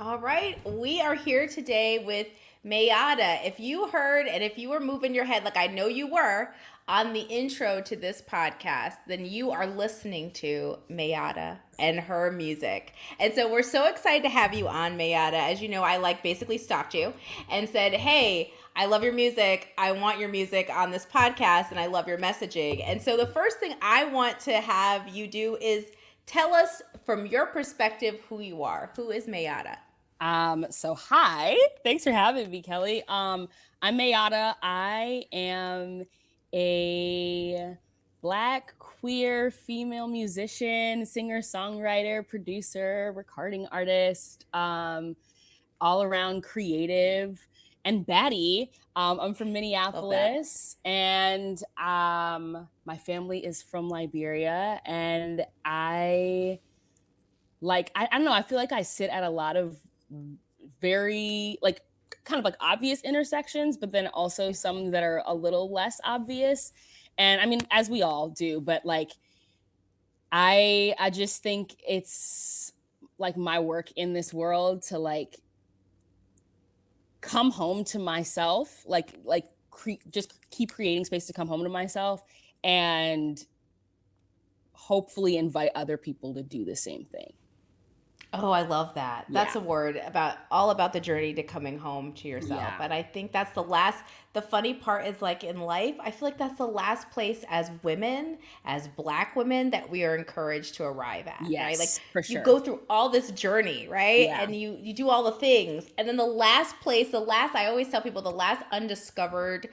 All right, we are here today with Mayyadda. If you heard and if you were moving your head like I know you were on the intro to this podcast, then you are listening to Mayyadda and her music. And so we're so excited to have you on, Mayyadda. As you know, I like basically stalked you and said, "Hey, I love your music. I want your music on this podcast and I love your messaging." And so the first thing I want to have you do is tell us from your perspective who you are. Who is Mayyadda? So hi, thanks for having me, Kelly. I'm Mayyadda. I am a Black queer female musician, singer, songwriter, producer, recording artist, all around creative and baddie. I'm from Love that. Minneapolis, and my family is from Liberia, and I don't know, I feel like I sit at a lot of very like kind of like obvious intersections, but then also some that are a little less obvious. And I mean, as we all do, but like I just think it's like my work in this world to like come home to myself, just keep creating space to come home to myself and hopefully invite other people to do the same thing. Oh, I love that. That's Yeah. a word about all about the journey to coming home to yourself. Yeah. And I think that's the funny part is like in life, I feel like that's the last place as women, as Black women, that we are encouraged to arrive at, right? Like Yes, for you sure. go through all this journey, right? Yeah. And you do all the things. And then the last place, I always tell people the last undiscovered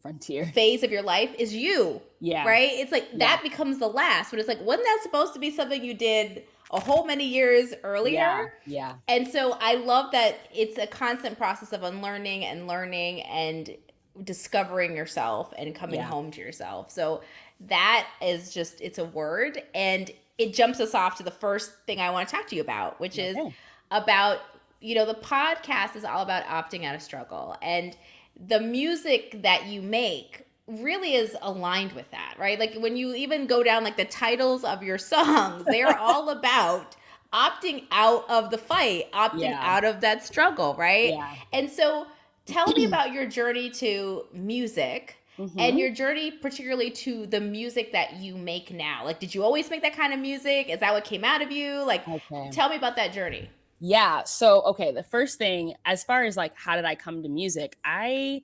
Frontier. phase of your life is you, Yeah. right? It's like Yeah. that becomes the last, but it's like, wasn't that supposed to be something you did a whole many years Yeah. earlier? Yeah. And so I love that it's a constant process of unlearning and learning and discovering yourself and coming Yeah. home to yourself. So that is just, it's a word. And it jumps us off to the first thing I want to talk to you about, which is Okay. about, the podcast is all about opting out of struggle. And the music that you make really is aligned with that, right? Like when you even go down like the titles of your songs, they are all about opting out of the fight, opting Yeah. out of that struggle, right? Yeah. And so tell me about your journey to music and Mhm. your journey particularly to the music that you make now. Like did you always make that kind of music? Is that what came out of you? Like Okay. tell me about that journey. Yeah. So, okay, the first thing, as far as like how did I come to music, I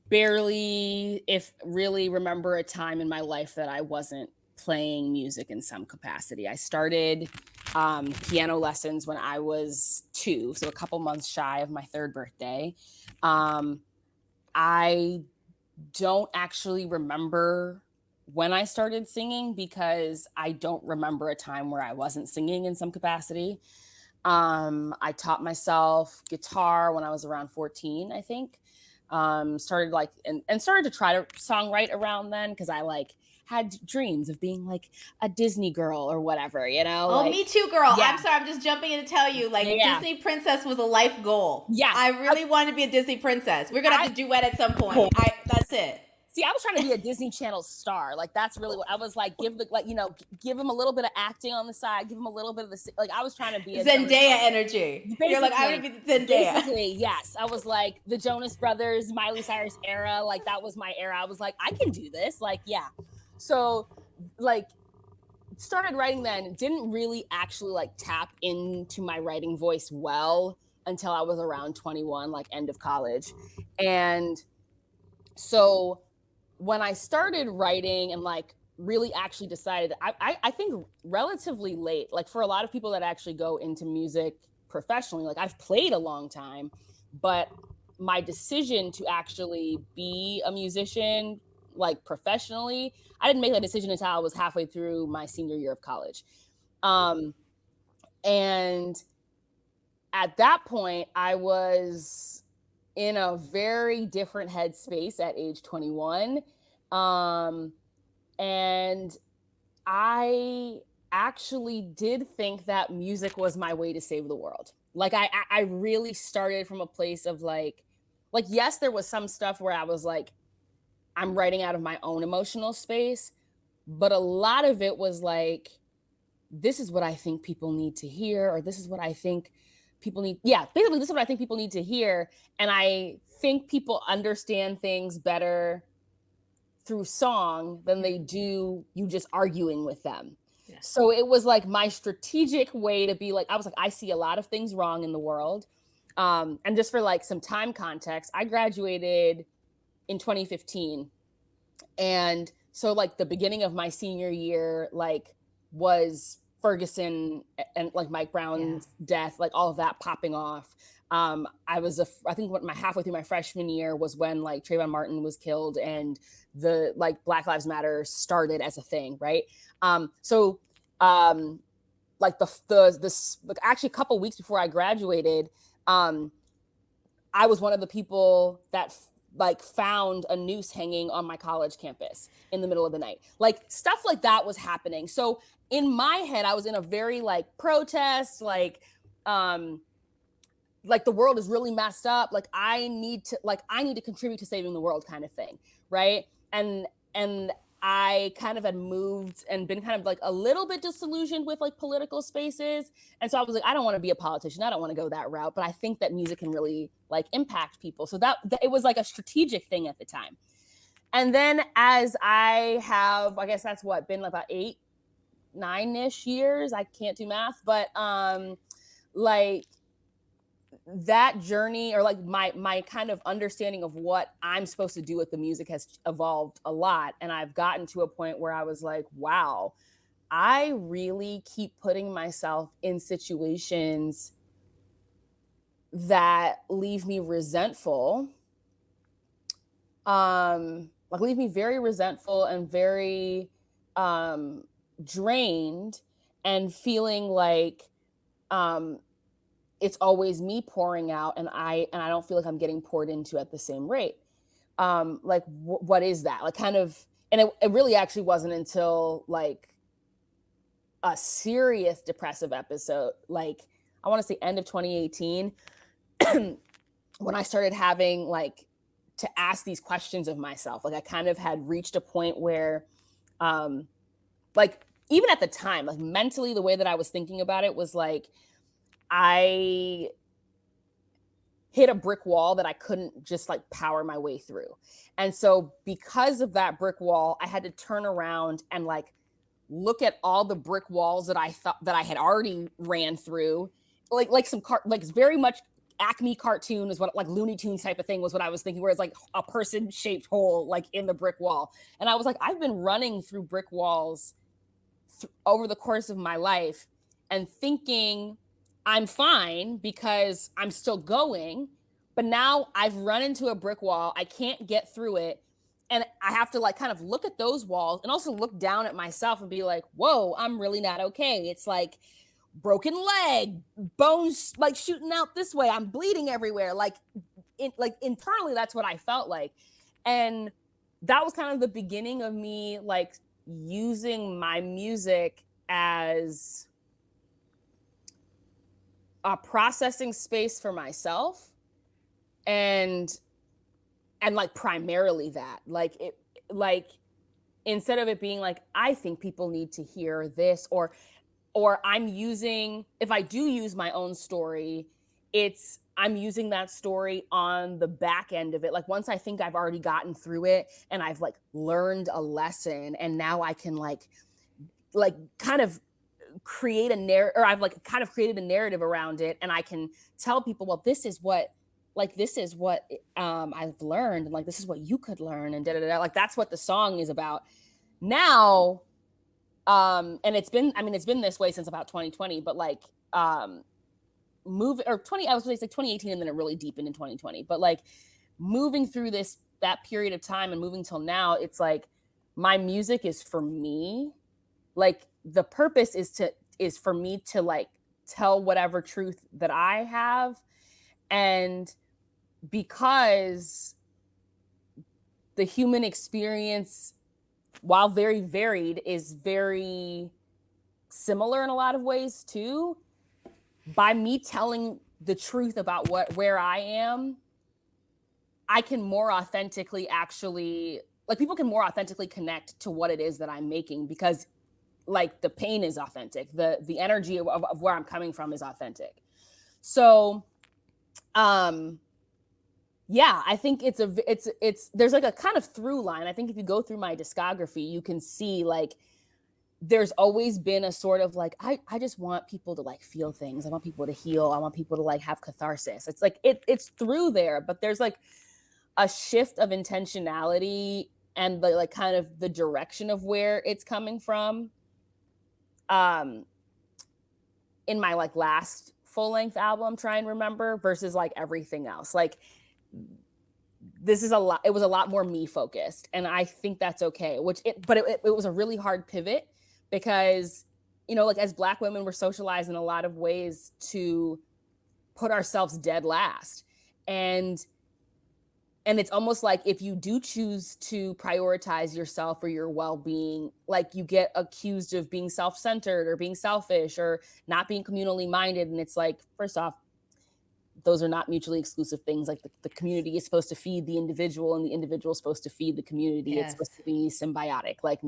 barely, if really, remember a time in my life that I wasn't playing music in some capacity. I started piano lessons when I was 2, so a couple months shy of my 3rd birthday. Um, I don't actually remember when I started singing because I don't remember a time where I wasn't singing in some capacity. I taught myself guitar when I was around 14, I think. Started like and started to try to songwrite around then because I like had dreams of being like a Disney girl or whatever, Oh, like me too, girl. yeah, I'm sorry. I'm just jumping in to tell you, like, yeah, Disney princess was a life goal. yes. I really wanted to be a Disney princess. We're gonna have I to duet at some point. That's it. See, I was trying to be a Disney Channel star. Like that's really what I was like. Give him a little bit of acting on the side. Give him a little bit of the like. I was trying to be a Jonas Zendaya Brothers. energy. You're like, I'm Basically, gonna be Zendaya. basically, yes. I was like the Jonas Brothers, Miley Cyrus era. Like that was my era. I was like, I can do this. Like, yeah. So, like, started writing then. Didn't really actually like tap into my writing voice well until I was around 21, like end of college, and so when I started writing and like really actually decided, I think relatively late, like for a lot of people that actually go into music professionally, like I've played a long time, but my decision to actually be a musician, like professionally, I didn't make that decision until I was halfway through my senior year of college. Um, and at that point, I was in a very different headspace at age 21. Um, and I actually did think that music was my way to save the world. Like I really started from a place of like yes, there was some stuff where I was like, I'm writing out of my own emotional space, but a lot of it was like this is what I think people need to hear, or this is what I think people need. Yeah, basically, this is what I think people need to hear. And I think people understand things better through song than they do you just arguing with them. Yeah. So it was like my strategic way to be like, I was like, I see a lot of things wrong in the world. And just for like some time context, I graduated in 2015. And so like the beginning of my senior year, like was Ferguson and like Mike Brown's death, like all of that popping off. I think what my halfway through my freshman year was when like Trayvon Martin was killed and the like Black Lives Matter started as a thing, right? So like like actually a couple weeks before I graduated, I was one of the people that like found a noose hanging on my college campus in the middle of the night. Like stuff like that was happening. So in my head, I was in a very like protest, like the world is really messed up. Like I need to contribute to saving the world kind of thing. Right. And I kind of had moved and been kind of like a little bit disillusioned with like political spaces. And so I was like, I don't want to be a politician. I don't want to go that route. But I think that music can really like impact people. So that it was like a strategic thing at the time. And then as I have, I guess that's what, been about 8-9-ish years. I can't do math, but like that journey, or like my kind of understanding of what I'm supposed to do with the music has evolved a lot. And I've gotten to a point where I was like, wow, I really keep putting myself in situations that leave me resentful. Like leave me very resentful and very drained, and feeling like it's always me pouring out, and I don't feel like I'm getting poured into at the same rate. Like what is that? Like kind of, and it really actually wasn't until like a serious depressive episode, like I want to say end of 2018, when I started having like to ask these questions of myself. Like I kind of had reached a point where like even at the time, like mentally, the way that I was thinking about it was like I hit a brick wall that I couldn't just like power my way through. And so because of that brick wall, I had to turn around and like look at all the brick walls that I thought that I had already ran through. Like some like very much Acme cartoon is what, like Looney Tunes type of thing was what I was thinking, where it's like a person shaped hole like in the brick wall. And I was like, I've been running through brick walls over the course of my life and thinking I'm fine because I'm still going. But now I've run into a brick wall. I can't get through it. And I have to like kind of look at those walls and also look down at myself and be like, whoa, I'm really not okay. It's like broken leg, bones like shooting out this way. I'm bleeding everywhere. Like internally, that's what I felt like. And that was kind of the beginning of me like using my music as a processing space for myself, and like primarily that, like it, like instead of it being like I think people need to hear this, or I'm using, if I do use my own story, it's I'm using that story on the back end of it. Like once I think I've already gotten through it and I've like learned a lesson, and now I can like kind of create a narrative, or I've like kind of created a narrative around it, and I can tell people, well, this is what I've learned, and like this is what you could learn, and da da da. Like that's what the song is about now. And it's been this way since about 2020, but like move or 20, I was going to say 2018, and then it really deepened in 2020. But like moving through that period of time and moving till now, it's like my music is for me. Like the purpose is for me to like tell whatever truth that I have. And because the human experience, while very varied, is very similar in a lot of ways too, by me telling the truth about where I am, I can more authentically actually, like people can more authentically connect to what it is that I'm making, because like the pain is authentic. The energy of where I'm coming from is authentic. So, yeah, I think it's there's like a kind of through line. I think if you go through my discography, you can see like there's always been a sort of like, I just want people to like feel things. I want people to heal. I want people to like have catharsis. It's like, it's through there, but there's like a shift of intentionality and the like kind of the direction of where it's coming from. In my like last full length album, Try and Remember, versus like everything else. Like this is it was a lot more me focused, and I think that's okay, but it was a really hard pivot because, you know, like as Black women, we're socialized in a lot of ways to put ourselves dead last. And it's almost like if you do choose to prioritize yourself or your well-being, like you get accused of being self-centered or being selfish or not being communally minded. And it's like, first off, those are not mutually exclusive things. Like the community is supposed to feed the individual and the individual is supposed to feed the community. Yes. It's supposed to be symbiotic, like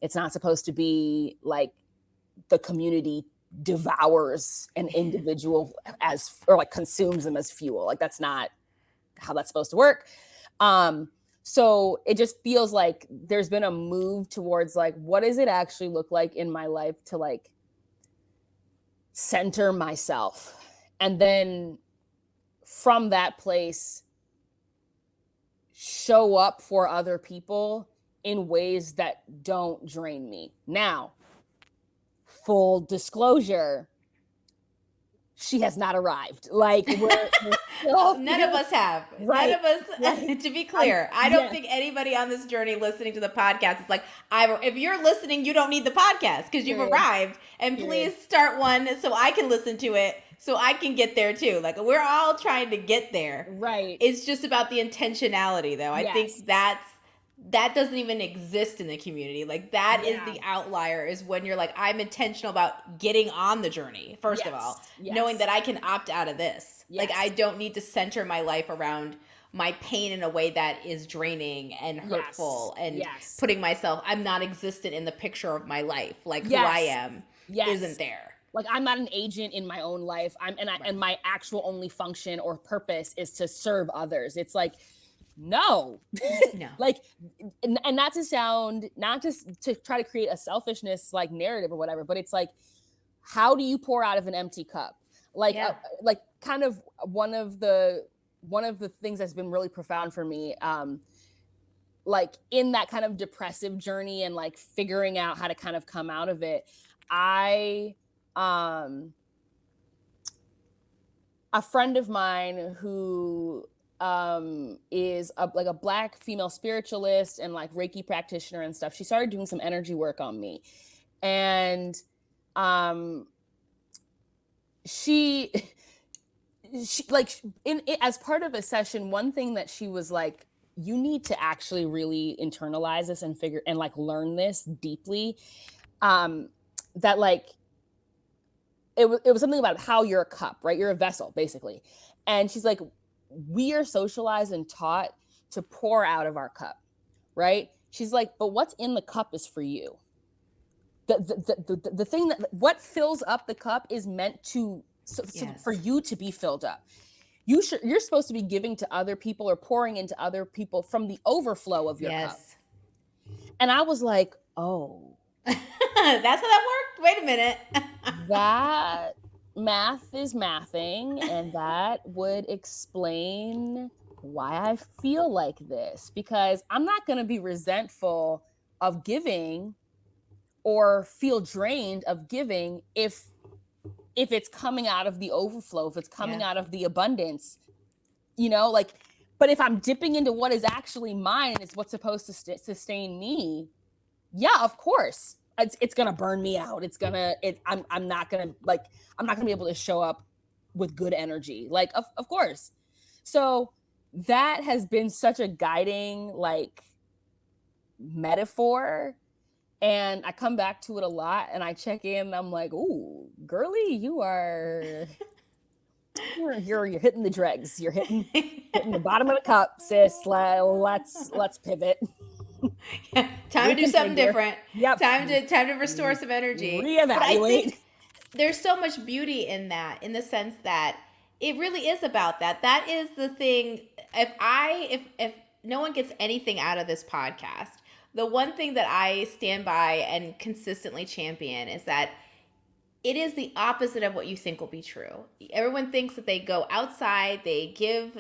it's not supposed to be like the community devours an individual or like consumes them as fuel. Like that's not how that's supposed to work. So it just feels like there's been a move towards like, what does it actually look like in my life to like center myself? And then from that place, show up for other people in ways that don't drain me. Now, full disclosure, she has not arrived. Like we're still none of us have. Right. None of us. Right. To be clear, I don't think anybody on this journey listening to the podcast is like, if you're listening, you don't need the podcast because you've arrived. And please start one so I can listen to it, so I can get there too. Like we're all trying to get there. Right. It's just about the intentionality, though. I think that doesn't even exist in the community. Like that is the outlier, is when you're like, I'm intentional about getting on the journey, first of all, knowing that I can opt out of this. Like I don't need to center my life around my pain in a way that is draining and hurtful and putting myself, I'm not existent in the picture of my life. Like who I am isn't there. Like I'm not an agent in my own life. And my actual only function or purpose is to serve others. It's like, no. Like, and not just to try to create a selfishness like narrative or whatever, but it's like, how do you pour out of an empty cup? Like, like kind of one of the things that's been really profound for me, like in that kind of depressive journey and like figuring out how to kind of come out of it. A friend of mine who is a Black female spiritualist and like Reiki practitioner and stuff. She started doing some energy work on me, and she like as part of a session, one thing that she was like, you need to actually really internalize this and figure and like learn this deeply. That like it was something about how you're a cup, right? You're a vessel, basically. And she's like, we are socialized and taught to pour out of our cup, right? She's like, but what's in the cup is for you. The thing that what fills up the cup is meant to for you to be filled up. You're supposed to be giving to other people or pouring into other people from the overflow of your cup. And I was like, oh, that's how that worked. Wait a minute. That math is mathing, and that would explain why I feel like this, because I'm not going to be resentful of giving or feel drained of giving if it's coming out of the overflow, if it's coming out of the abundance, you know, like, but if I'm dipping into what is actually mine and it's what's supposed to sustain me, of course. It's gonna burn me out. I'm not gonna be able to show up with good energy. Like, of course. So that has been such a guiding like metaphor. And I come back to it a lot and I check in and I'm like, ooh, girly, you're hitting the dregs. You're hitting the bottom of the cup, sis. Let's pivot. Time to do something Reconfigure. different. Yep. Time to restore some energy. But I Reevaluate. think there's so much beauty in that, in the sense that it really is about that. That is the thing. If no one gets anything out of this podcast, the one thing that I stand by and consistently champion is that it is the opposite of what you think will be true. Everyone thinks that they go outside, they give,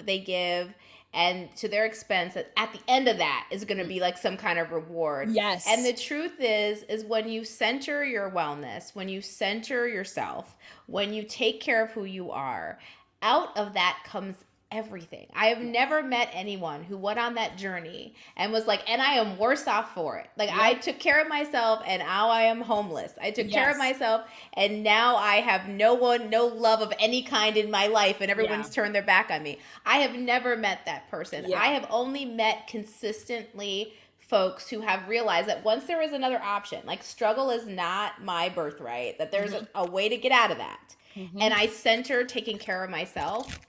and to their expense, that at the end of that is going to be like some kind of reward. Yes. And the truth is when you center your wellness, when you center yourself, when you take care of who you are, out of that comes everything. I have never met anyone who went on that journey and was like, and I am worse off for it. Like, I took care of myself and now I am homeless. I took care of myself and now I have no love of any kind in my life and everyone's turned their back on me. I have never met that person. I have only met consistently folks who have realized that once there is another option, like struggle is not my birthright, that there's a way to get out of that. And I center taking care of myself,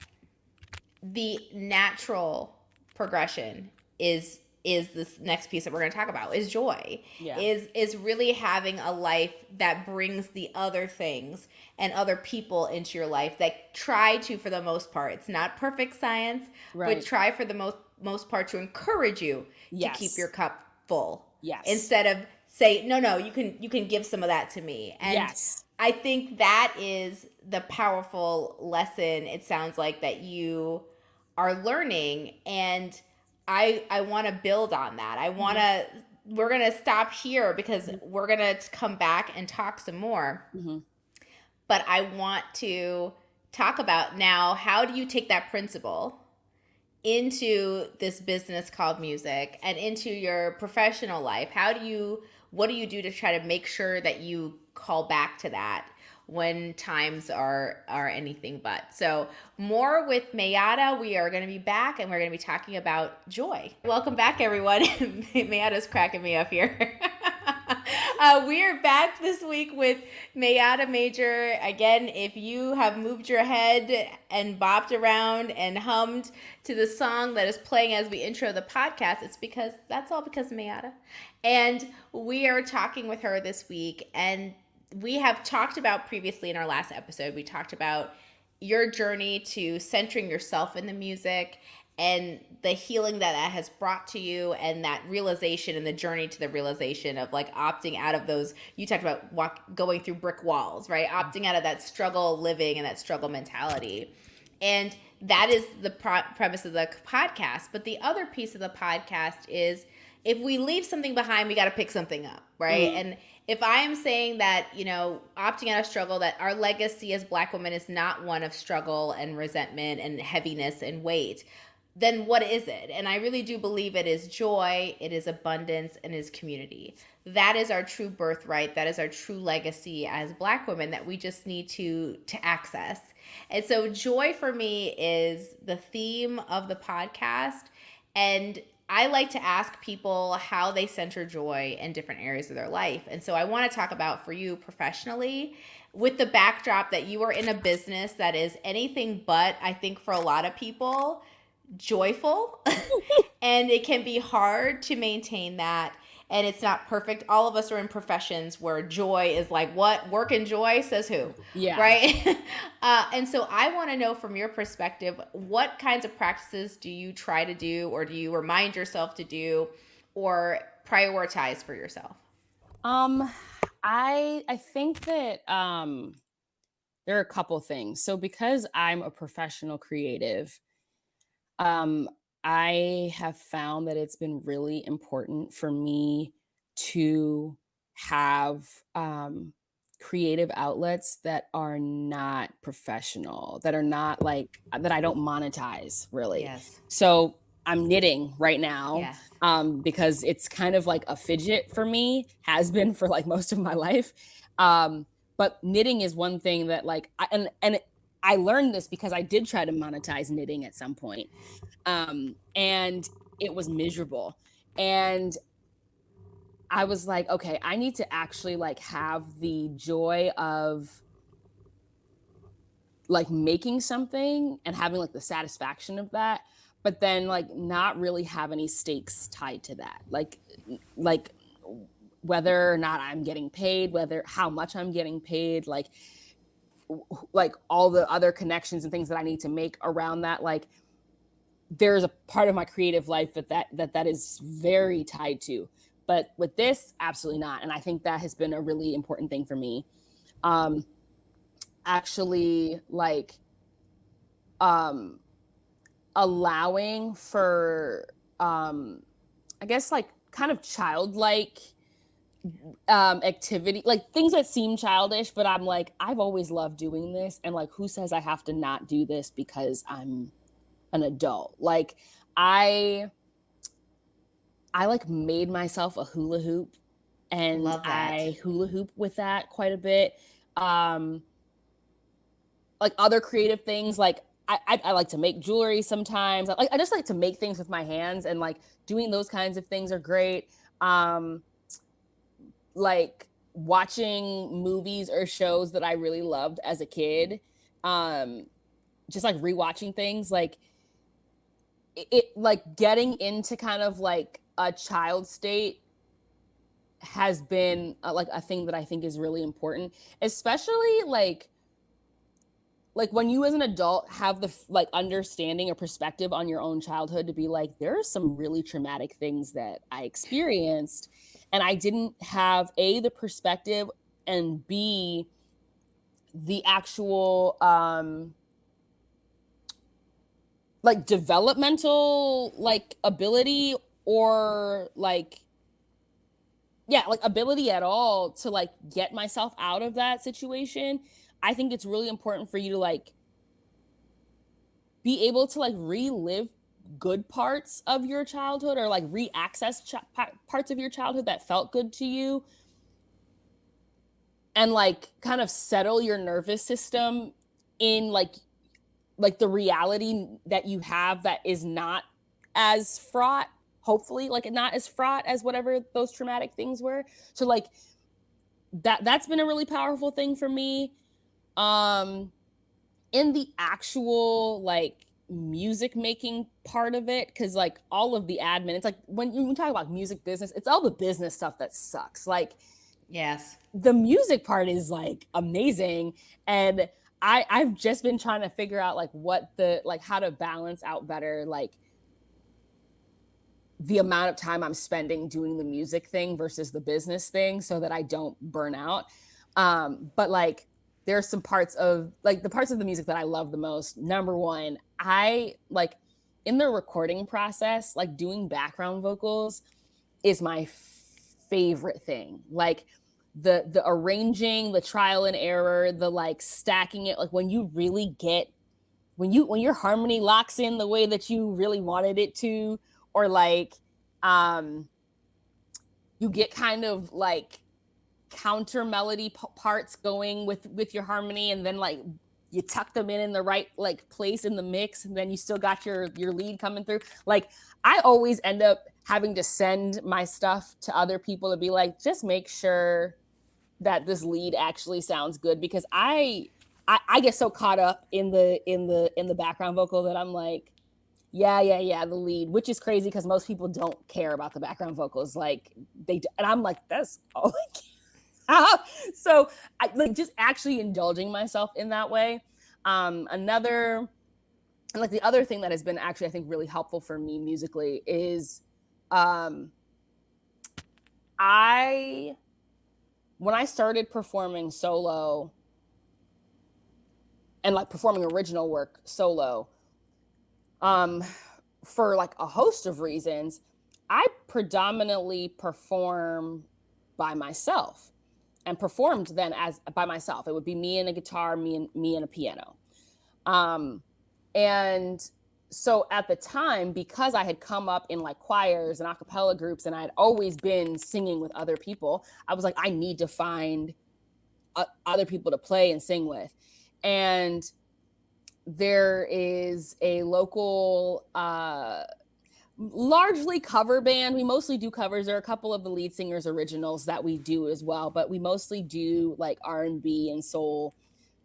the natural progression is this next piece that we're going to talk about, is joy. Is really having a life that brings the other things and other people into your life that try to, for the most part, it's not perfect science, but try for the most part to encourage you to keep your cup full. Instead of say, no, you can give some of that to me. And I think that is the powerful lesson, it sounds like, that you are learning, and I want to build on that. We're going to stop here because we're going to come back and talk some more. But I want to talk about now, how do you take that principle into this business called music and into your professional life? What do you do to try to make sure that you call back to that when times are anything but? So more with Mayyadda. We are going to be back and we're going to be talking about joy. Welcome back, everyone. Mayyadda's cracking me up here. We are back this week with Mayyadda Major. Again, if you have moved your head and bopped around and hummed to the song that is playing as we intro the podcast, that's all because of Mayyadda. And we are talking with her this week, and we have talked about previously in our last episode, we talked about your journey to centering yourself in the music and the healing that has brought to you, and that realization and the journey to the realization of like opting out of those. You talked about going through brick walls, right? Opting out of that struggle living and that struggle mentality. And that is the premise of the podcast. But the other piece of the podcast is, if we leave something behind, we got to pick something up, right? And if I am saying that, opting out of struggle, that our legacy as Black women is not one of struggle and resentment and heaviness and weight, then what is it? And I really do believe it is joy, it is abundance, and it is community. That is our true birthright. That is our true legacy as Black women that we just need to access. And so joy for me is the theme of the podcast. And I like to ask people how they center joy in different areas of their life. And so I want to talk about, for you professionally, with the backdrop that you are in a business that is anything but, I think for a lot of people, joyful. And it can be hard to maintain that. And it's not perfect. All of us are in professions where joy is like, what? Work and joy, says who? Yeah. Right? And so I want to know, from your perspective, what kinds of practices do you try to do, or do you remind yourself to do, or prioritize for yourself? I think that there are a couple things. So because I'm a professional creative, I have found that it's been really important for me to have creative outlets that are not professional, that are not like, that I don't monetize really. Yes. So I'm knitting right now. Yes. Because it's kind of like a fidget for me, has been for like most of my life. But knitting is one thing that like, I learned this because I did try to monetize knitting at some point. And it was miserable. And I was like, okay, I need to actually like have the joy of like making something and having like the satisfaction of that, but then like not really have any stakes tied to that. Like whether or not I'm getting paid, whether how much I'm getting paid, like all the other connections and things that I need to make around that. Like there's a part of my creative life that is very tied to. But with this, absolutely not. And I think that has been a really important thing for me. Actually, like allowing for I guess like kind of childlike activity, like things that seem childish, but I'm like, I've always loved doing this, and like who says I have to not do this because I'm an adult? Like I like made myself a hula hoop, and Love that. I hula hoop with that quite a bit. Like other creative things, like I like to make jewelry sometimes. I just like to make things with my hands, and like doing those kinds of things are great. Like watching movies or shows that I really loved as a kid. Just like rewatching things, like it like getting into kind of like a child state has been like a thing that I think is really important, especially like when you as an adult have the like understanding or perspective on your own childhood to be like, there are some really traumatic things that I experienced, and I didn't have the perspective, and b the actual like developmental like ability, or like yeah, like ability at all to like get myself out of that situation. I think it's really important for you to like be able to like relive good parts of your childhood, or like re-access parts of your childhood that felt good to you, and like kind of settle your nervous system in like the reality that you have that is not as fraught, hopefully like not as fraught as whatever those traumatic things were. So like that's been a really powerful thing for me. In the actual like music making part of it, because like all of the admin, it's like when you talk about music business, it's all the business stuff that sucks. Like Yes. the music part is like amazing, and I've just been trying to figure out like what the like how to balance out better like the amount of time I'm spending doing the music thing versus the business thing, so that I don't burn out. But like there's some parts of like the parts of the music that I love the most. Number one, I like in the recording process, like doing background vocals is my favorite thing. Like the arranging, the trial and error, the like stacking it, like when you really get when your harmony locks in the way that you really wanted it to, or like um you get kind of like counter melody parts going with your harmony, and then like you tuck them in the right like place in the mix, and then you still got your lead coming through. Like I always end up having to send my stuff to other people to be like, just make sure that this lead actually sounds good, because I get so caught up in the background vocal that I'm like, yeah, the lead, which is crazy because most people don't care about the background vocals. Like and I'm like, that's all I care. So I like just actually indulging myself in that way. Another like the other thing that has been actually I think really helpful for me musically is I when I started performing solo and like performing original work solo, for like a host of reasons, I predominantly perform by myself, and performed then as by myself. It would be me and a guitar, me and a piano. And so at the time, because I had come up in like choirs and a cappella groups, and I had always been singing with other people, I was like, I need to find other people to play and sing with. And there is a local largely cover band. We mostly do covers. There are a couple of the lead singers originals that we do as well, but we mostly do like R&B and soul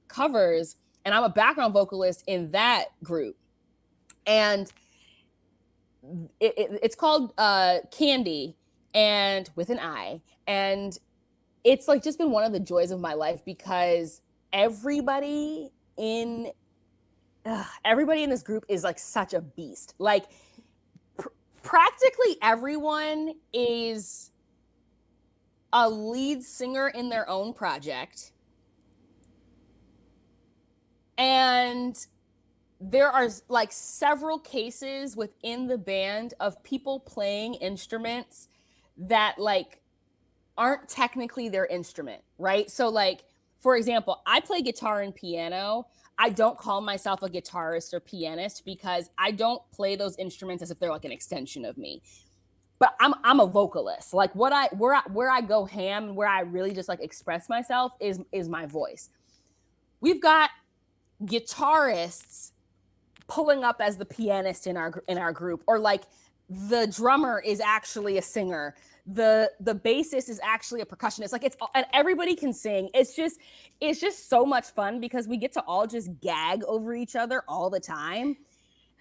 covers, and I'm a background vocalist in that group. And it's called Candy, and with an I, and it's like just been one of the joys of my life because everybody in everybody in this group is like such a beast. Like practically everyone is a lead singer in their own project. And there are like several cases within the band of people playing instruments that like aren't technically their instrument, right? So like, for example, I play guitar and piano. I don't call myself a guitarist or pianist because I don't play those instruments as if they're like an extension of me. But I'm a vocalist. Like where I go ham and where I really just like express myself is my voice. We've got guitarists pulling up as the pianist in our group, or like the drummer is actually a singer, the bassist is actually a percussionist. Like it's, and everybody can sing. It's just so much fun because we get to all just gag over each other all the time.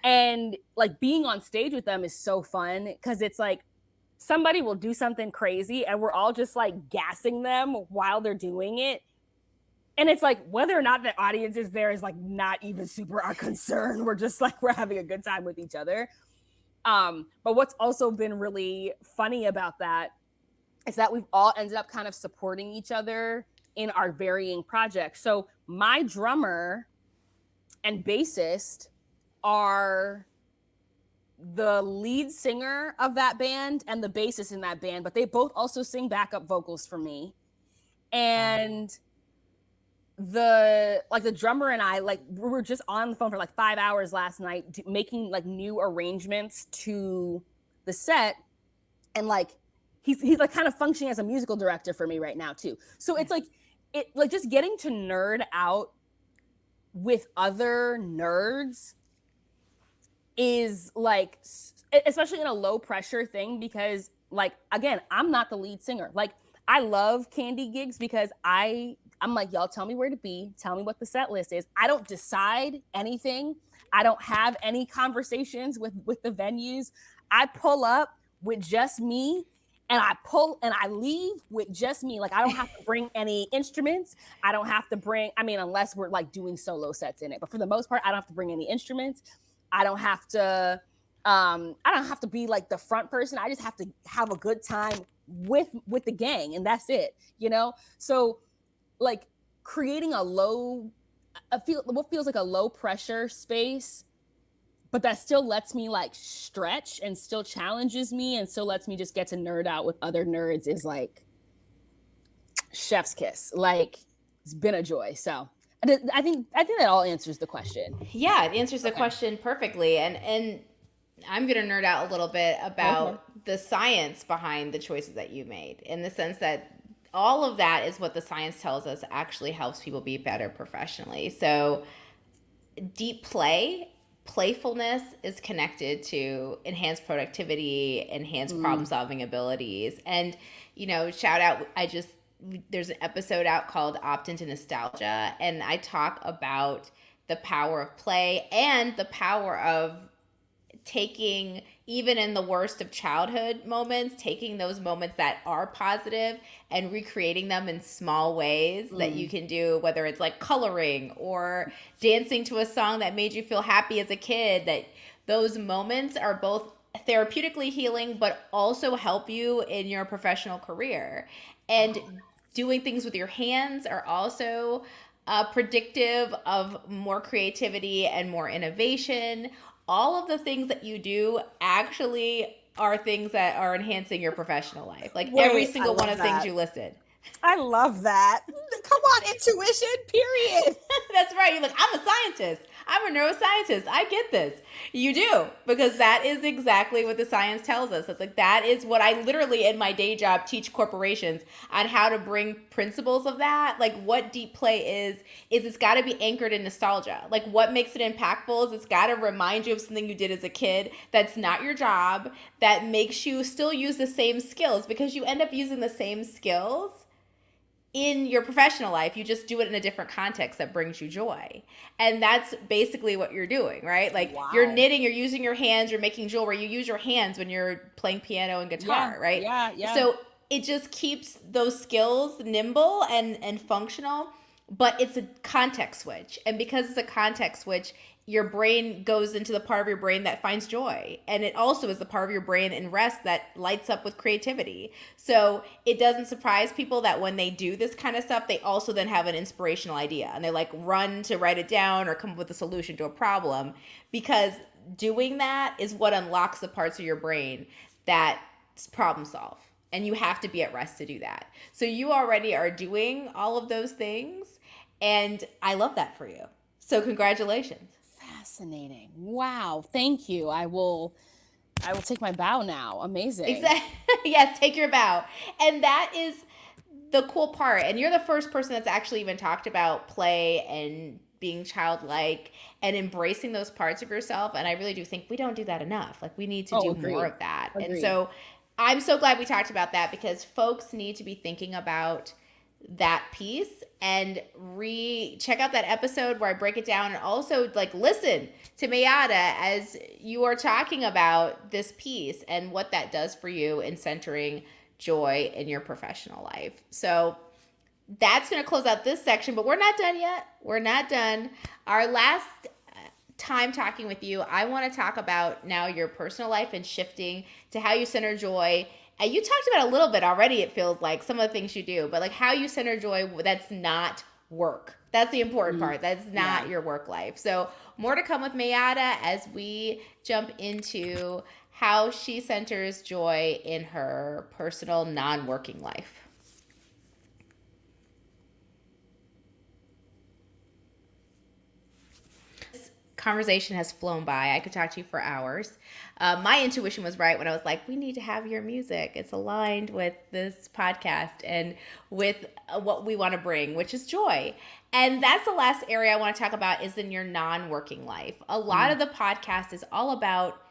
And like being on stage with them is so fun because it's like somebody will do something crazy and we're all just like gassing them while they're doing it. And it's like whether or not the audience is there is like not even super our concern. We're just like, we're having a good time with each other. But what's also been really funny about that is that we've all ended up kind of supporting each other in our varying projects. So my drummer and bassist are the lead singer of that band and the bassist in that band, but they both also sing backup vocals for me. And the drummer and I, like, we were just on the phone for like 5 hours last night making like new arrangements to the set, and like he's like kind of functioning as a musical director for me right now too. So it's like just getting to nerd out with other nerds is like, especially in a low pressure thing, because like, again, I'm not the lead singer. Like I love Candy gigs because I'm like, y'all tell me where to be. Tell me what the set list is. I don't decide anything. I don't have any conversations with the venues. I pull up with just me and I leave with just me. Like I don't have to bring any instruments. I don't have to bring, I mean, unless we're like doing solo sets in it, but for the most part, I don't have to bring any instruments. I don't have to be like the front person. I just have to have a good time with the gang, and that's it, you know? So like creating what feels like a low pressure space, but that still lets me like stretch and still challenges me and still lets me just get to nerd out with other nerds is like chef's kiss. Like it's been a joy. So I think that all answers the question. Yeah, it answers the question perfectly. And I'm going to nerd out a little bit about the science behind the choices that you made, in the sense that all of that is what the science tells us actually helps people be better professionally. So deep playfulness is connected to enhanced productivity, enhanced problem solving abilities. And, you know, shout out, there's an episode out called Opt into Nostalgia, and I talk about the power of play and the power of taking, even in the worst of childhood moments, taking those moments that are positive and recreating them in small ways that you can do, whether it's like coloring or dancing to a song that made you feel happy as a kid. That those moments are both therapeutically healing but also help you in your professional career. And doing things with your hands are also predictive of more creativity and more innovation. All of the things that you do actually are things that are enhancing your professional life. Like every single one of the things you listed. I love that. Come on, intuition, period. That's right. You're like, I'm a scientist. I'm a neuroscientist. I get this. You do, because that is exactly what the science tells us. It's like, that is what I literally in my day job teach corporations on how to bring principles of that. Like what deep play is it's got to be anchored in nostalgia. Like what makes it impactful is it's got to remind you of something you did as a kid that's not your job, that makes you still use the same skills, because you end up using the same skills in your professional life. You just do it in a different context that brings you joy. And that's basically what you're doing, right? Like you're Wow. knitting, you're using your hands, you're making jewelry, you use your hands when you're playing piano and Yeah, guitar, right? yeah. So it just keeps those skills nimble and functional, but it's a context switch. And because it's a context switch, your brain goes into the part of your brain that finds joy. And it also is the part of your brain in rest that lights up with creativity. So it doesn't surprise people that when they do this kind of stuff, they also then have an inspirational idea and they like run to write it down or come up with a solution to a problem, because doing that is what unlocks the parts of your brain that problem solve. And you have to be at rest to do that. So you already are doing all of those things. And I love that for you. So congratulations. Fascinating. Wow. Thank you. I will take my bow now. Amazing. Exactly. Yes, take your bow. And that is the cool part. And you're the first person that's actually even talked about play and being childlike and embracing those parts of yourself. And I really do think we don't do that enough. Like we need to do Agreed. more of that. Agreed. And so I'm so glad we talked about that, because folks need to be thinking about that piece and check out that episode where I break it down, and also like listen to Mayyadda as you are talking about this piece and what that does for you in centering joy in your professional life. So that's going to close out this section, but we're not done yet. We're not done. Our last time talking with you, I want to talk about now your personal life and shifting to how you center joy. And you talked about a little bit already, it feels like, some of the things you do, but like how you center joy that's not work. That's the important part. That's not your work life. So more to come with Mayyadda as we jump into how she centers joy in her personal non-working life. Conversation has flown by. I could talk to you for hours. My intuition was right when I was like, we need to have your music. It's aligned with this podcast and with what we want to bring, which is joy. And that's the last area I want to talk about, is in your non-working life. A lot of the podcast is all about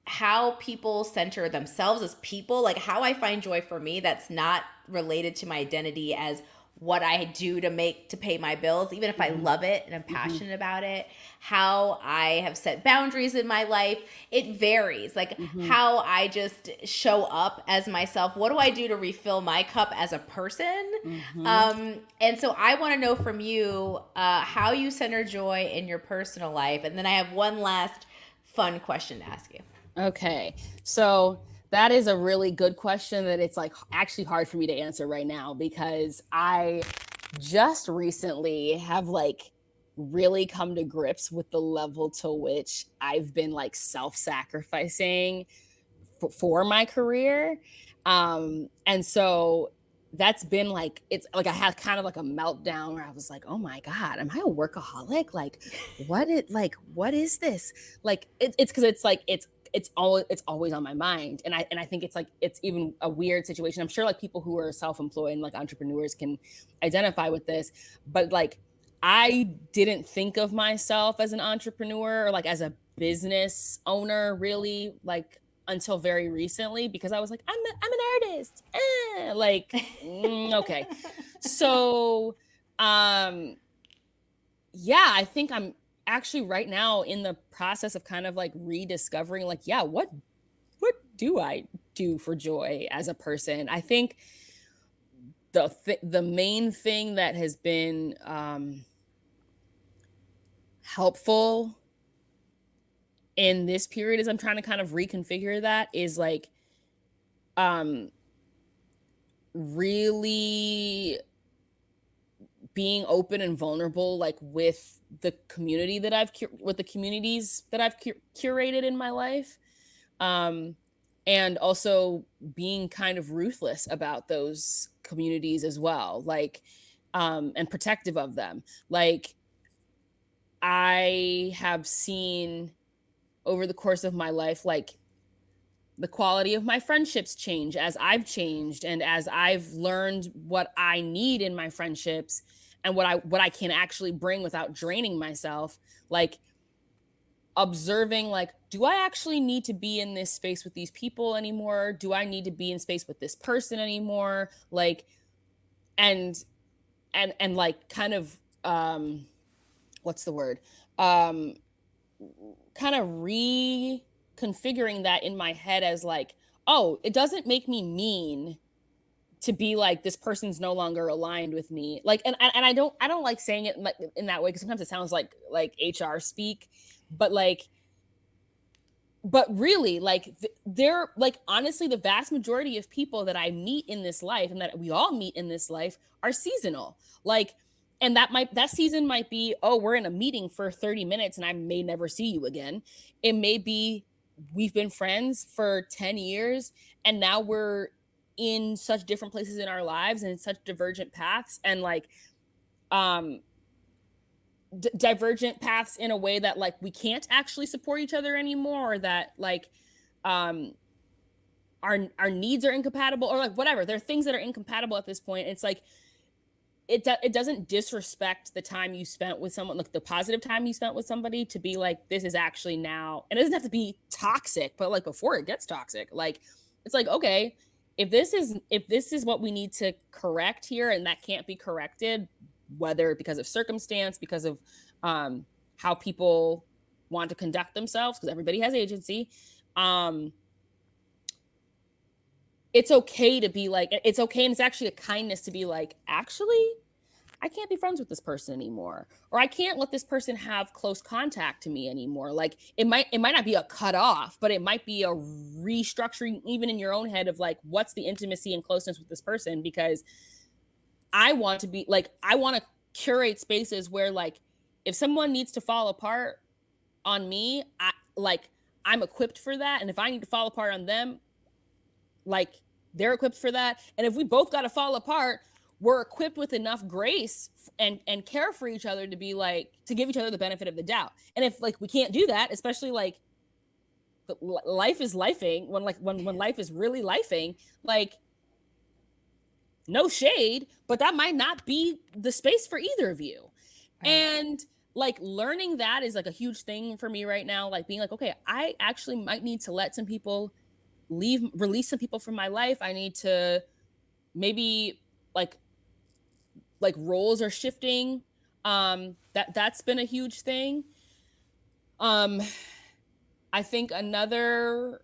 how people center themselves as people, like how I find joy for me that's not related to my identity as what I do to pay my bills, even if I love it and I'm passionate about it, how I have set boundaries in my life. It varies, like how I just show up as myself. What do I do to refill my cup as a person? And so I want to know from you how you center joy in your personal life. And then I have one last fun question to ask you. Okay. So that is a really good question that it's like actually hard for me to answer right now, because I just recently have like really come to grips with the level to which I've been like self-sacrificing for my career. And so that's been like, it's like I had kind of like a meltdown where I was like, oh my God, am I a workaholic? Like, what is this? Like, it's because it's like, it's always on my mind. And I think it's like, it's even a weird situation. I'm sure like people who are self-employed and like entrepreneurs can identify with this, but like, I didn't think of myself as an entrepreneur or like as a business owner really, like until very recently, because I was like, I'm an artist. Okay. So, yeah, I think I'm actually right now in the process of kind of like rediscovering like, yeah, what do I do for joy as a person? I think the main thing that has been helpful in this period as I'm trying to kind of reconfigure that is like really being open and vulnerable, like with the community that with the communities that I've curated in my life, and also being kind of ruthless about those communities as well, like and protective of them. Like I have seen over the course of my life, like the quality of my friendships change as I've changed and as I've learned what I need in my friendships and what I can actually bring without draining myself. Like observing, like, do I actually need to be in this space with these people anymore? Do I need to be in space with this person anymore? Like, and and like kind of what's the word? Um kind of reconfiguring that in my head as like, oh, it doesn't make me mean to be like this person's no longer aligned with me. Like, and I don't like saying it in that way because sometimes it sounds like HR speak, but like but really like they're like honestly the vast majority of people that I meet in this life and that we all meet in this life are seasonal. Like, and that season might be, oh, we're in a meeting for 30 minutes and I may never see you again. It may be we've been friends for 10 years and now we're in such different places in our lives and in such divergent paths, and like um divergent paths in a way that like we can't actually support each other anymore, or that like um our needs are incompatible, or like whatever. There are things that are incompatible at this point. It's like it doesn't disrespect the time you spent with someone, like the positive time you spent with somebody, to be like, this is actually now, and it doesn't have to be toxic, but like before it gets toxic, like it's like, okay, if this is what we need to correct here and that can't be corrected, whether because of circumstance, because of how people want to conduct themselves, because everybody has agency, um it's okay to be like, it's okay, and it's actually a kindness to be like, actually I can't be friends with this person anymore, or I can't let this person have close contact to me anymore. Like it might not be a cut off, but it might be a restructuring even in your own head of like, what's the intimacy and closeness with this person, because I want to be like, I want to curate spaces where like if someone needs to fall apart on me, I'm equipped for that, and if I need to fall apart on them, like they're equipped for that. And if we both got to fall apart, we're equipped with enough grace and care for each other to be like, to give each other the benefit of the doubt. And if like we can't do that, especially like life is lifing, when life is really lifing, like no shade, but that might not be the space for either of you. Right. And like learning that is like a huge thing for me right now, like being like, okay, I actually might need to let some people release some people from my life. I need to maybe like roles are shifting. That's been a huge thing. I think another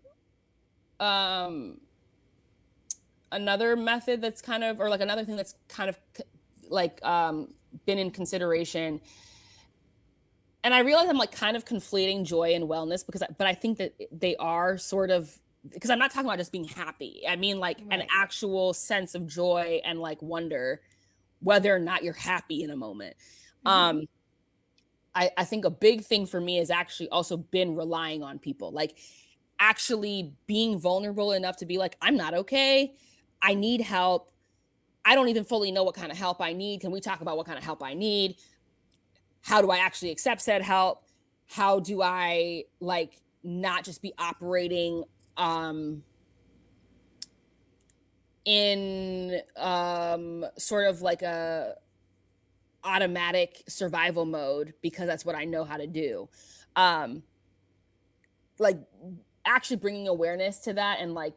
method that's kind of, or like another thing that's kind of like been in consideration, and I realize I'm like kind of conflating joy and wellness, but I think that they are sort of, because I'm not talking about just being happy. I mean like right. An actual sense of joy and like wonder, whether or not you're happy in a moment. Mm-hmm. I think a big thing for me has actually also been relying on people, like actually being vulnerable enough to be like, I'm not okay. I need help. I don't even fully know what kind of help I need. Can we talk about what kind of help I need? How do I actually accept said help? How do I like not just be operating in sort of like a automatic survival mode because that's what I know how to do. Like actually bringing awareness to that, and like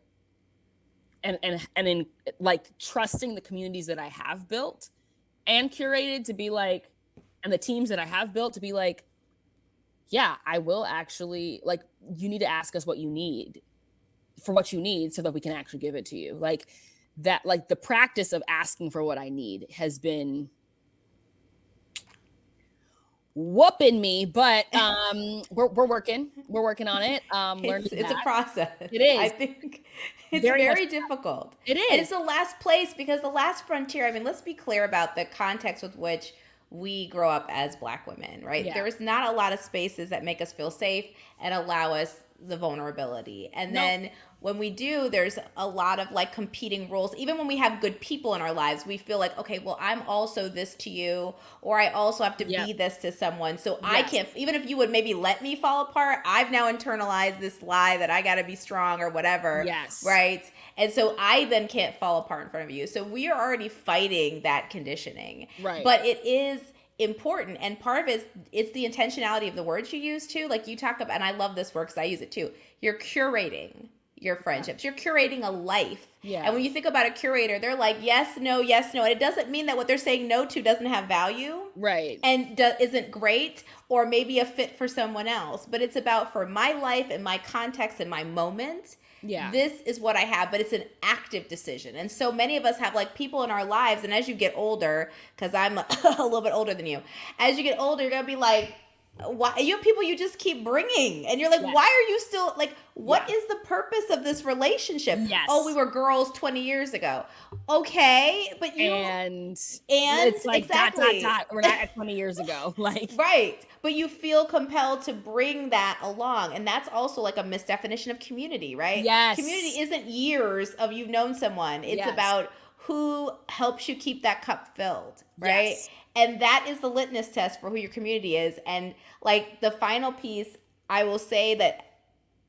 and in like trusting the communities that I have built and curated to be like, and the teams that I have built to be like, yeah, I will actually, like, you need to ask us what you need so that we can actually give it to you. Like that, like the practice of asking for what I need has been whooping me, but we're working on it. It's a process. It is. I think it's very difficult. It is. And it's the last place, because the last frontier, I mean, let's be clear about the context with which we grow up as Black women, right? Yeah. There is not a lot of spaces that make us feel safe and allow us the vulnerability. And then when we do, there's a lot of like competing roles. Even when we have good people in our lives, we feel like, okay, well, I'm also this to you, or I also have to be this to someone. So I can't, even if you would maybe let me fall apart, I've now internalized this lie that I got to be strong or whatever. Yes. Right. And so I then can't fall apart in front of you. So we are already fighting that conditioning. Right. But it is important, and part of it's the intentionality of the words you use too. Like you talk about, and I love this word because I use it too, you're curating your friendships. You're curating a life. Yeah. And when you think about a curator, they're like, yes, no, yes, no. And it doesn't mean that what they're saying no to doesn't have value. Right. And isn't great or maybe a fit for someone else. But it's about for my life and my context and my moment. Yeah. This is what I have, but it's an active decision. And so many of us have like people in our lives. And as you get older, because I'm a little bit older than you, as you get older, you're going to be like, why you have people you just keep bringing and you're like, Yes. why are you still like, what Yeah. is the purpose of this relationship? Yes. Oh, we were girls 20 years ago. Okay, but you and it's like exactly. We're not at 20 years ago. Like, right, but you feel compelled to bring that along, and that's also like a misdefinition of community, right? Yes. Community isn't years of you've known someone. It's Yes. about who helps you keep that cup filled, right? Yes. And that is the litmus test for who your community is. And like the final piece I will say that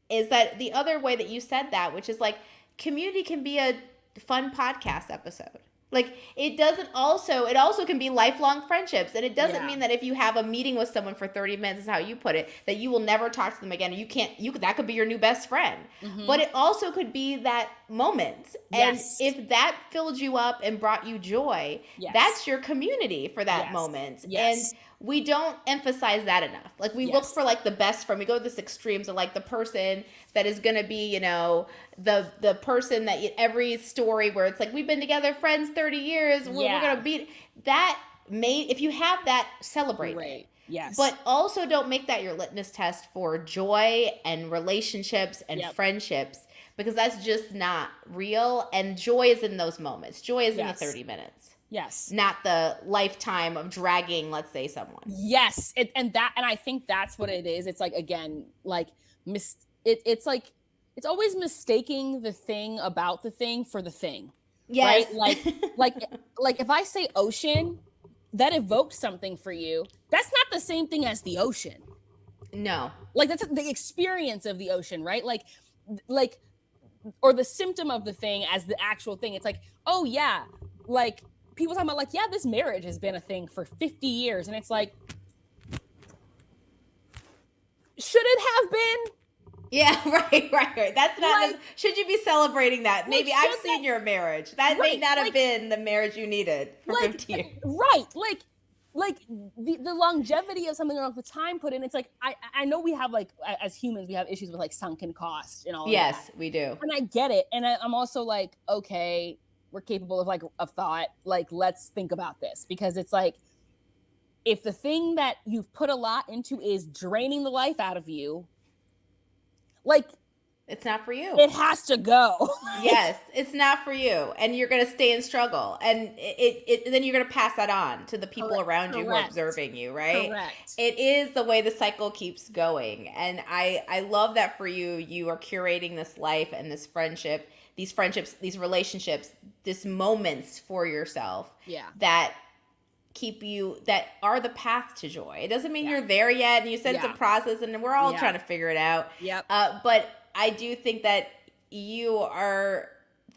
is that the other way that you said that, which is like community can be a fun podcast episode. Like it also can be lifelong friendships. And it doesn't mean that if you have a meeting with someone for 30 minutes, is how you put it, that you will never talk to them again. That could be your new best friend. Mm-hmm. But it also could be that moment. And if that filled you up and brought you joy, that's your community for that moment. Yes. And we don't emphasize that enough. Like we look for like the best friend. We go to this extremes of like the person that is going to be, you know, the person that every story where it's like, we've been together friends 30 years. We're going to be that if you have that, celebrate it. Yes. But also don't make that your litmus test for joy and relationships and friendships, because that's just not real. And joy is in those moments. Joy is in the 30 minutes. Yes. Not the lifetime of dragging, let's say, someone. Yes. And I think that's what it is. It's like, again, like it's like, it's always mistaking the thing about the thing for the thing. Yes. Right? Like if I say ocean, that evokes something for you. That's not the same thing as the ocean. No. Like that's the experience of the ocean, right? Like, or the symptom of the thing as the actual thing. It's like, oh yeah, like people talking about like, yeah, this marriage has been a thing for 50 years. And it's like, should it have been? Yeah, right. That's not, should you be celebrating that? Maybe I've seen your marriage. That may not have been the marriage you needed for 50 years. Right. Like the longevity of something or the time put in, it's like, I know we have like, as humans, we have issues with like sunken cost and all of that. Yes, we do. And I get it. And I'm also like, okay, we're capable of like of thought, like, let's think about this, because it's like, if the thing that you've put a lot into is draining the life out of you, like, it's not for you. It has to go. Yes, it's not for you. And you're going to stay in struggle. And then you're going to pass that on to the people around you who are observing you, right? Correct. It is the way the cycle keeps going. And I love that for you. You are curating this life and this friendship, these relationships, these moments for yourself. Yeah. That keep you, that are the path to joy. It doesn't mean you're there yet. And you said it's a process and we're all trying to figure it out. Yep. But I do think that you are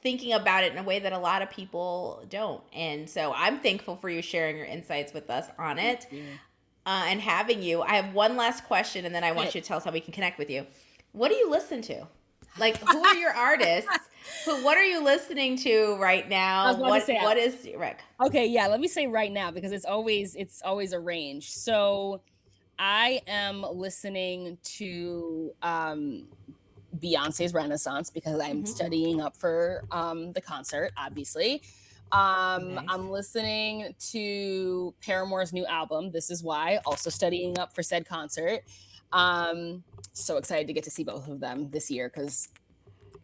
thinking about it in a way that a lot of people don't. And so I'm thankful for you sharing your insights with us on it and having you. I have one last question, and then I want you to tell us how we can connect with you. What do you listen to? Like, who are your artists? What are you listening to right now? What is Rick? Okay, yeah, let me say right now, because it's always a range. So I am listening to Beyonce's Renaissance, because I'm studying up for the concert, obviously. Nice. I'm listening to Paramore's new album, This Is Why, also studying up for said concert. So excited to get to see both of them this year, because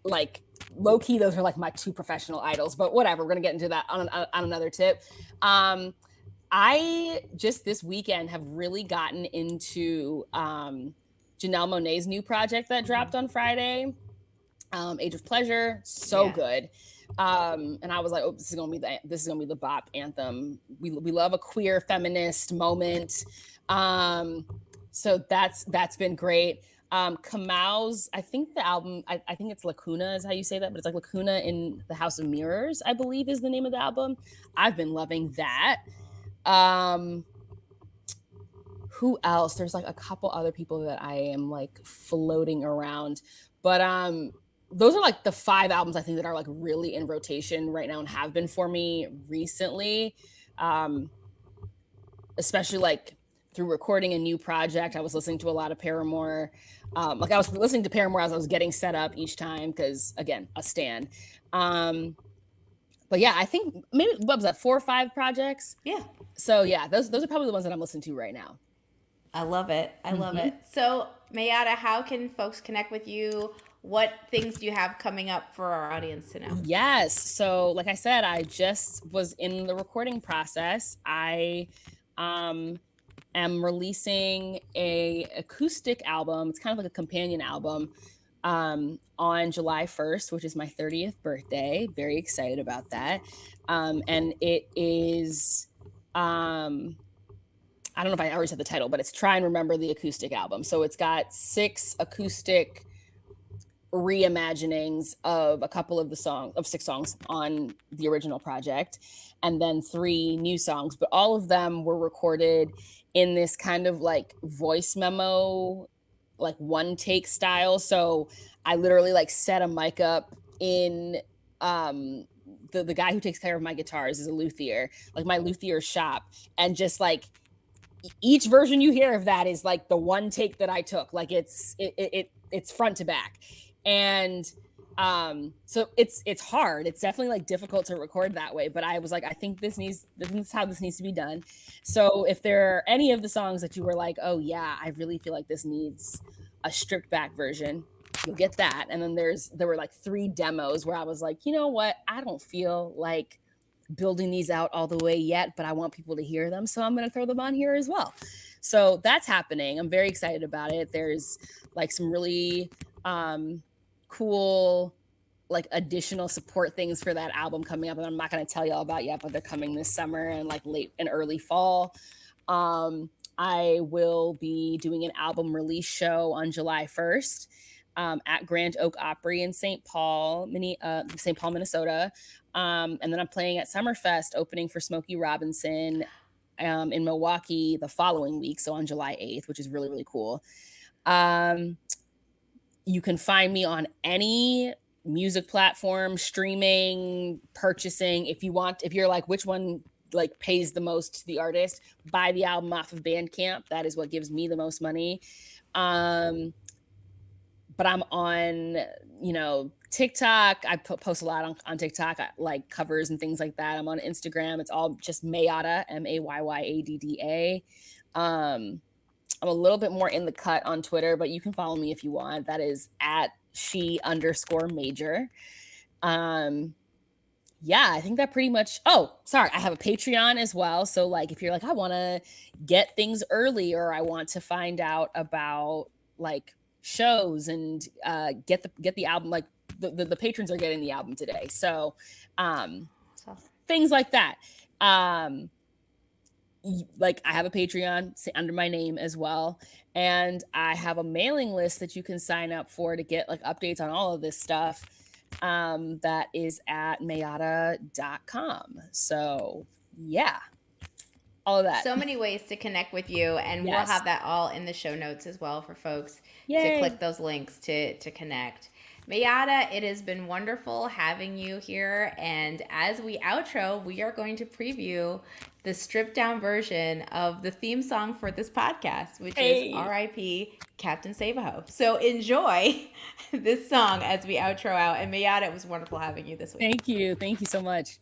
like low key, those are like my two professional idols, but whatever, we're gonna get into that on another tip. I just this weekend have really gotten into Janelle Monáe's new project that dropped on Friday, Age of Pleasure, good. And I was like, oh, this is gonna be the bop anthem. We love a queer feminist moment. So that's been great. Kamau's, I think the album, I think it's Lacuna is how you say that, but it's like Lacuna in the House of Mirrors, I believe is the name of the album. I've been loving that. Who else? There's like a couple other people that I am like floating around, but those are like the 5 albums I think that are like really in rotation right now and have been for me recently. Um, especially like through recording a new project. I was listening to a lot of Paramore. Like I was listening to Paramore as I was getting set up each time because again, a stan. Um, but yeah, I think maybe what was that, 4 or 5 projects? Yeah. So yeah, those are probably the ones that I'm listening to right now. I love it. I love Mhm. it. So, Mayyadda, how can folks connect with you? What things do you have coming up for our audience to know? Yes. So, like I said, I just was in the recording process. I um am releasing a acoustic album. It's kind of like a companion album on July 1st, which is my 30th birthday. Very excited about that. And it is I don't know if I already said the title, but it's Try and Remember the Acoustic Album. So it's got 6 acoustic reimaginings of a couple of the songs of 6 songs on the original project, and then 3 new songs, but all of them were recorded in this kind of like voice memo, like one take style. So I literally like set a mic up in the guy who takes care of my guitars is a luthier, like my luthier shop, and just like each version you hear of that is like the one take that I took. Like it's front to back. And so it's hard. It's definitely like difficult to record that way, but I was like, I think this is how this needs to be done. So if there are any of the songs that you were like, oh yeah, I really feel like this needs a stripped back version, you'll get that. And then there were like 3 demos where I was like, you know what? I don't feel like building these out all the way yet, but I want people to hear them. So I'm going to throw them on here as well. So that's happening. I'm very excited about it. There's like some really cool, like additional support things for that album coming up. And I'm not going to tell y'all about yet, but they're coming this summer and like late and early fall. I will be doing an album release show on July 1st. At Grand Oak Opry in St. Paul, Minnesota. And then I'm playing at Summerfest, opening for Smokey Robinson in Milwaukee the following week, so on July 8th, which is really, really cool. You can find me on any music platform, streaming, purchasing. If you're like, which one like pays the most to the artist, buy the album off of Bandcamp. That is what gives me the most money. But I'm on, TikTok. I post a lot on TikTok, like covers and things like that. I'm on Instagram. It's all just Mayyadda, Mayyadda. I'm a little bit more in the cut on Twitter, but you can follow me if you want. That is at she_major. Yeah, I think that pretty much. Oh, sorry, I have a Patreon as well. So like, if you're like, I want to get things early, or I want to find out about like shows and get the album, like the patrons are getting the album today. So things like that. Like I have a Patreon under my name as well, and I have a mailing list that you can sign up for to get like updates on all of this stuff. That is at mayyadda.com. So yeah, all of that. So many ways to connect with you, and Yes. we'll have that all in the show notes as well for folks Yay. to click those links to connect. Mayyadda, it has been wonderful having you here, and as we outro, we are going to preview the stripped down version of the theme song for this podcast, which is R.I.P. Captain Save-A-Ho. So enjoy this song as we outro out, and Mayyadda, it was wonderful having you this week. Thank you so much.